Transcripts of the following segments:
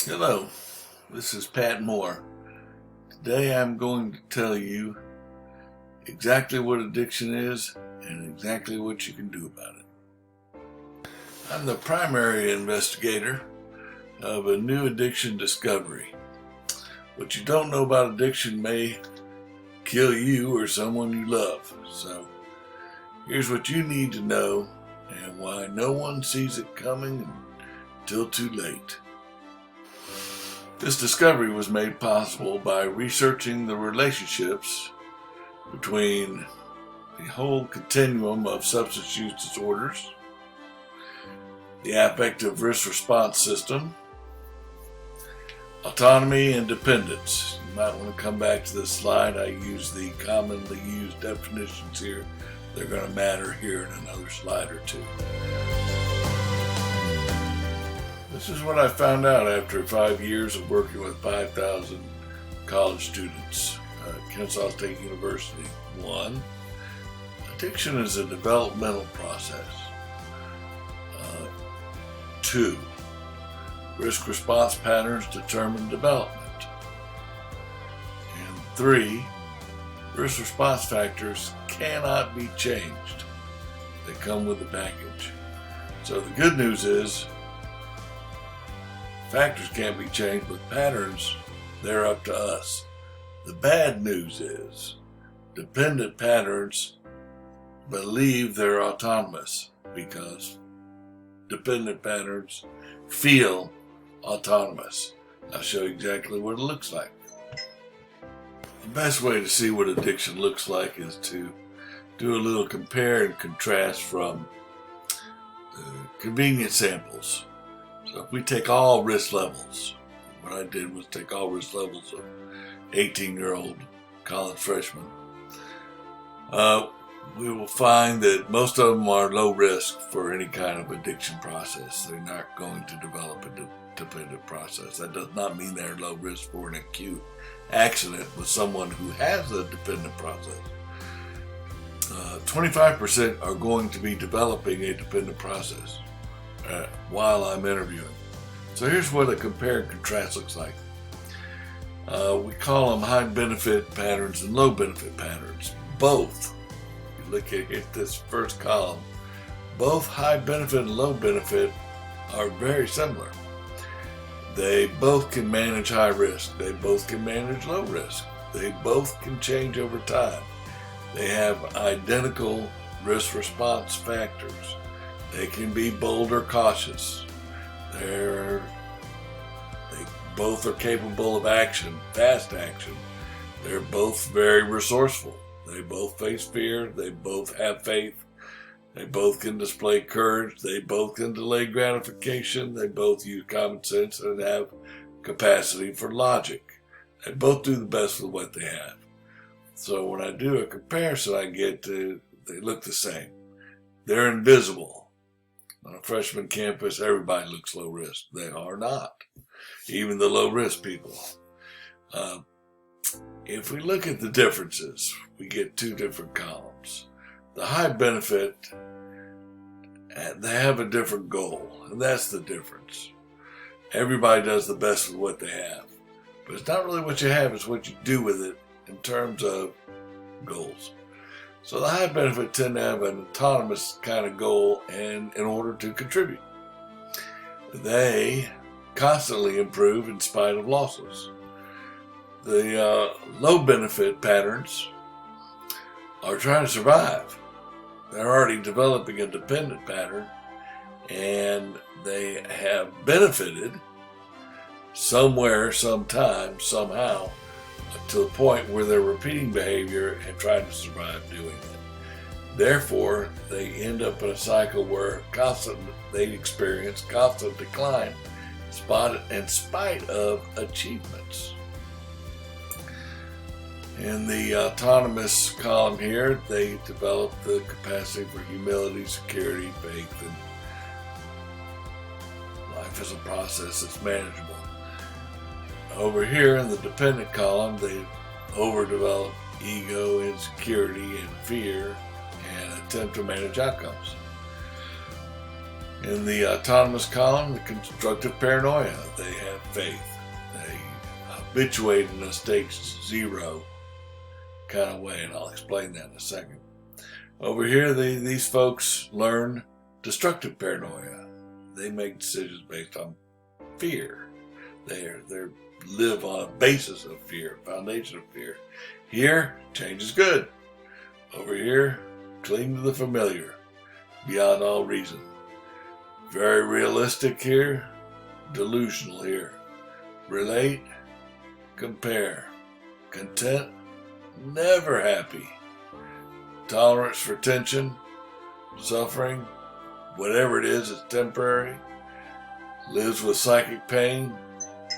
Hello, this is Pat Moore. Today I'm going to tell you exactly what addiction is and exactly what you can do about it. I'm the primary investigator of a new addiction discovery. What you don't know about addiction may kill you or someone you love. So here's what you need to know and why no one sees it coming until too late. This discovery was made possible by researching the relationships between the whole continuum of substance use disorders, the affective risk response system, autonomy, and dependence. You might want to come back to this slide. I use the commonly used definitions here. They're going to matter here in another slide or two. This is what I found out after 5 years of working with 5,000 college students at Kennesaw State University. 1, addiction is a developmental process. 2, risk response patterns determine development. And 3, risk response factors cannot be changed. They come with the package. So the good news is factors can't be changed, but patterns, they're up to us. The bad news is dependent patterns believe they're autonomous because dependent patterns feel autonomous. I'll show you exactly what it looks like. The best way to see what addiction looks like is to do a little compare and contrast from convenient samples. So if we take all risk levels, what I did was take all risk levels of 18-year-old college freshmen, we will find that most of them are low risk for any kind of addiction process. They're not going to develop a dependent process. That does not mean they're low risk for an acute accident with someone who has a dependent process. 25% are going to be developing a dependent process while I'm interviewing. So here's what a compare and contrast looks like. We call them high benefit patterns and low benefit patterns. Both, you look at this first column, both high benefit and low benefit are very similar. They both can manage high risk. They both can manage low risk. They both can change over time. They have identical risk response factors. They can be bold or cautious. They both are capable of action, fast action. They're both very resourceful. They both face fear. They both have faith. They both can display courage. They both can delay gratification. They both use common sense and have capacity for logic. They both do the best with what they have. So when I do a comparison, I get to, they look the same. They're invisible. On a freshman campus, everybody looks low risk. They are not, even the low risk people. If we look at the differences, we get two different columns. The high benefit, they have a different goal, and that's the difference. Everybody does the best with what they have, but it's not really what you have, it's what you do with it in terms of goals. So the high benefit tend to have an autonomous kind of goal and in order to contribute. They constantly improve in spite of losses. The low benefit patterns are trying to survive. They're already developing a dependent pattern and they have benefited somewhere, sometime, somehow, to the point where they're repeating behavior and trying to survive doing it. Therefore, they end up in a cycle where they experience constant decline in spite of achievements. In the autonomous column here, they develop the capacity for humility, security, faith, and life as a process that's manageable. Over here in the dependent column, they overdevelop ego, insecurity, and fear, and attempt to manage outcomes. In the autonomous column, the constructive paranoia, they have faith. They habituate in a stage 0 kind of way, and I'll explain that in a second. Over here, these folks learn destructive paranoia. They make decisions based on fear. They live on a basis of fear, foundation of fear. Here, change is good. Over here, cling to the familiar, beyond all reason. Very realistic here, delusional here. Relate, compare. Content, never happy. Tolerance for tension, suffering, whatever it is, it's temporary. Lives with psychic pain,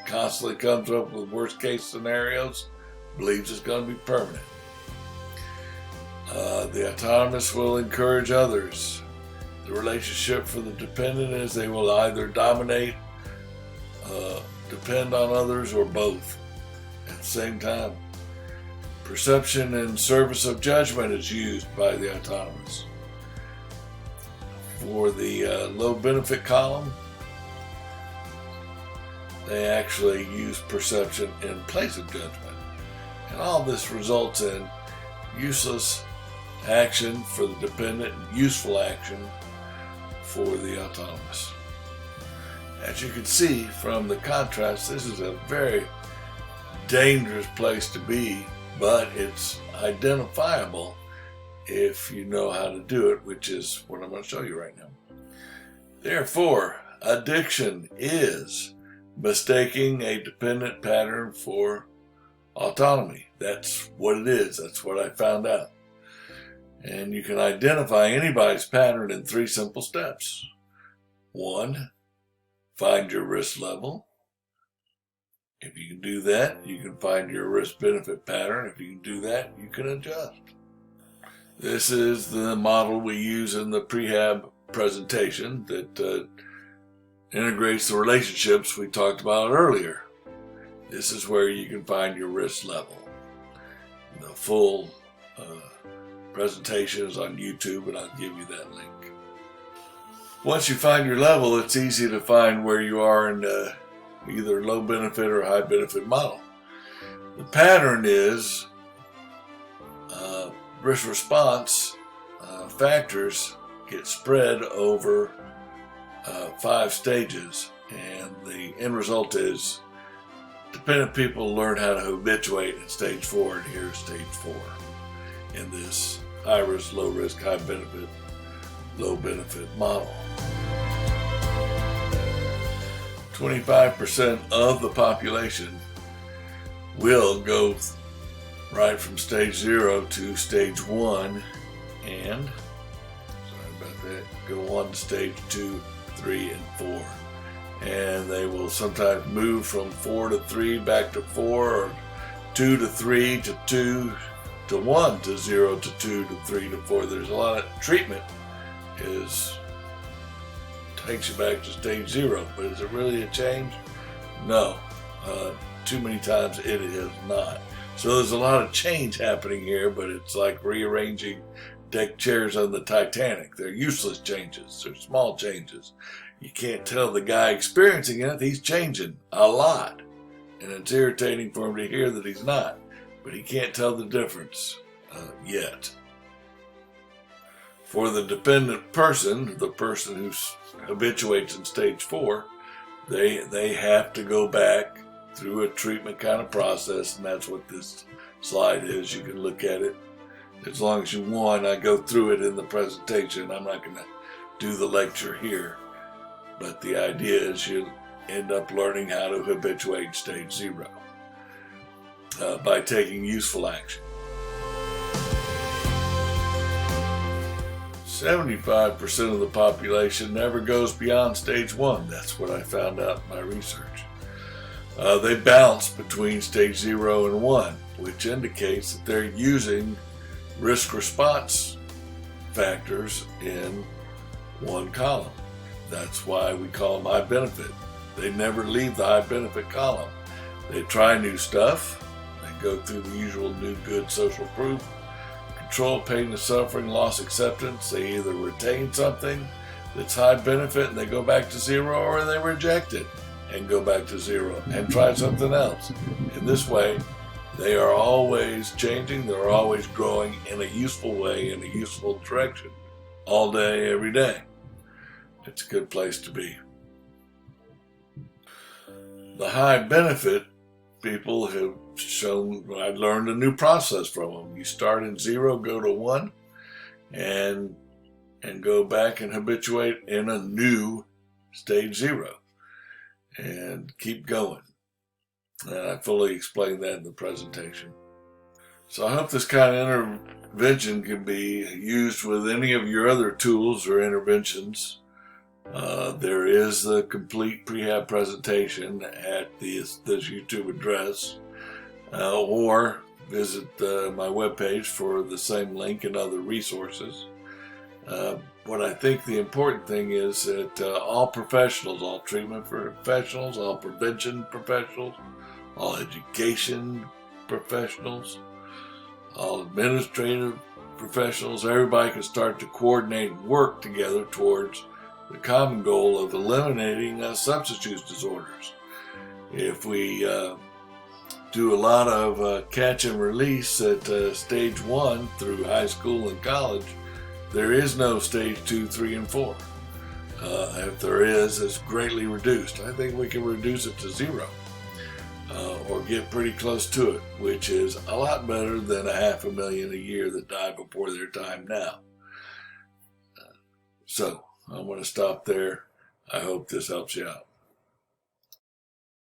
constantly comes up with worst case scenarios, believes it's going to be permanent. The autonomous will encourage others. The relationship for the dependent is they will either dominate, depend on others, or both at the same time. Perception and service of judgment is used by the autonomous. For the low benefit column, they actually use perception in place of judgment. And all this results in useless action for the dependent and useful action for the autonomous. As you can see from the contrast, this is a very dangerous place to be, but it's identifiable if you know how to do it, which is what I'm going to show you right now. Therefore, addiction is mistaking a dependent pattern for autonomy. That's what it is. That's what I found out. And you can identify anybody's pattern in 3 simple steps. 1, find your risk level. If you can do that, you can find your risk-benefit pattern. If you can do that, you can adjust. This is the model we use in the prehab presentation that integrates the relationships we talked about earlier. This is where you can find your risk level. The full presentation is on YouTube, and I'll give you that link. Once you find your level, it's easy to find where you are in either low benefit or high benefit model. The pattern is risk response factors get spread over 5 stages, and the end result is dependent people learn how to habituate in stage 4, and here's stage 4 in this high risk, low risk, high benefit, low benefit model. 25% of the population will go right from stage 0 to stage 1, and sorry about that, go on to stage 2, 3, and 4. And they will sometimes move from 4 to 3 back to 4, or 2 to 3 to 2 to 1 to 0 to 2 to 3 to 4. There's a lot of treatment takes you back to stage 0, but is it really a change? No. Too many times it is not. So there's a lot of change happening here, but it's like rearranging deck chairs on the Titanic. They're useless changes. They're small changes. You can't tell the guy experiencing it he's changing a lot. And it's irritating for him to hear that he's not. But he can't tell the difference yet. For the dependent person, the person who habituates in stage 4, they have to go back through a treatment kind of process, and that's what this slide is. You can look at it as long as you want. I go through it in the presentation. I'm not going to do the lecture here, but the idea is you end up learning how to habituate stage 0 by taking useful action. 75% of the population never goes beyond stage 1. That's what I found out in my research. They bounce between stage 0 and 1, which indicates that they're using risk response factors in one column. That's why we call them high benefit. They never leave the high benefit column. They try new stuff. They go through the usual new good social proof, control, pain and suffering, loss acceptance. They either retain something that's high benefit and they go back to 0, or they reject it and go back to zero and try something else. In this way, they are always changing, they're always growing in a useful way, in a useful direction, all day, every day. It's a good place to be. The high benefit people have shown, I learned a new process from them. You start in zero, go to one, and go back and habituate in a new stage zero, and keep going. And I fully explained that in the presentation. So I hope this kind of intervention can be used with any of your other tools or interventions. There is the complete prehab presentation at this YouTube address, or visit my webpage for the same link and other resources. What I think the important thing is that all professionals, all treatment professionals, all prevention professionals, all education professionals, all administrative professionals, everybody can start to coordinate and work together towards the common goal of eliminating substance use disorders. If we do a lot of catch and release at stage 1 through high school and college, there is no stage 2, 3, and 4. If there is, it's greatly reduced. I think we can reduce it to zero, or get pretty close to it, which is a lot better than 500,000 a year that die before their time now. So I'm going to stop there. I hope this helps you out.